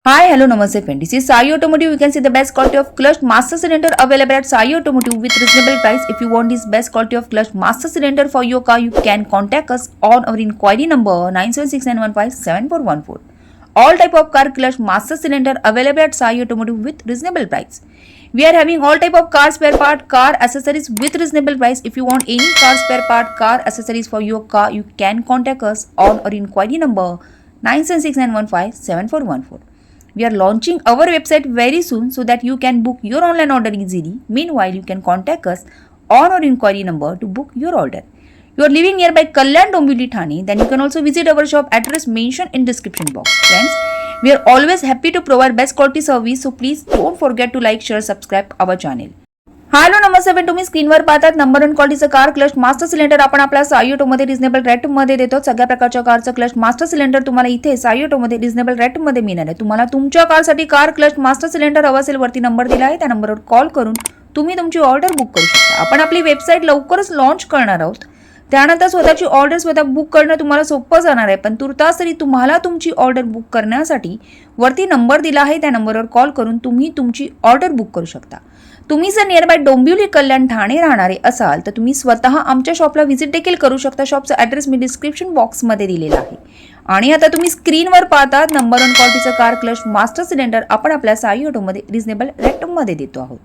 Hi, hello, namaste friend. This is Sai Automotive. You can see the best quality of clutch master cylinder available at Sai Automotive with reasonable price. If you want this best quality of clutch master cylinder for your car, you can contact us on our inquiry number 9769157414. All type of car clutch master cylinder available at Sai Automotive with reasonable price. We are having all type of car spare part, car accessories with reasonable price. If you want any car spare part, car accessories for your car, you can contact us on our inquiry number 9769157414. We are launching our website very soon so that you can book your online order easily. Meanwhile, you can contact us on our inquiry number to book your order. You are living nearby Kalyan Dombivali Thane, then you can also visit our shop address mentioned in description box. Friends, we are always happy to provide best quality service, so please don't forget to like, share, subscribe our channel. Hello नमस्ते friend, तुम्ही स्क्रीनवर पाहतात number 1 क्वालिटीचं car clutch master cylinder आपण आपल्या Sai ऑटोमध्ये reasonable रेटमध्ये देतो. सगळ्या प्रकारच्या कारचं क्लच मास्टर सिलेंडर तुम्हाला इथे साई ऑटोमध्ये रिजनेबल रेटमध्ये मिळणार आहे. तुम्हाला तुमच्या कारसाठी कार क्लच मास्टर सिलेंडर हवं असेल, वरती नंबर दिला आहे, त्या नंबरवर कॉल करून तुम्ही तुमची ऑर्डर बुक करू शकता. आपण आपली वेबसाईट लवकरच लॉन्च करणार आहोत, त्यानंतर स्वतःची ऑर्डर स्वतः बुक करणं तुम्हाला सोपं जाणार आहे. पण तुर्तास तरी तुम्हाला तुमची ऑर्डर बुक करण्यासाठी वरती नंबर दिला आहे, त्या नंबरवर कॉल करून तुम्ही तुमची ऑर्डर बुक करू शकता. तुम्ही जर नियरबाय डोंबिवली कल्याण ठाणे राहणारे असाल तर तुम्ही स्वतः आमच्या शॉपला व्हिजिट देखील करू शकता. शॉपचा ॲड्रेस मी डिस्क्रिप्शन बॉक्समध्ये दिलेला आहे. आणि आता तुम्ही स्क्रीनवर पाहतात नंबर 1 क्वालिटीचं कार क्लच मास्टर सिलेंडर आपण आपल्या साई ऑटोमध्ये रिजनेबल रेटमध्ये देतो आहोत.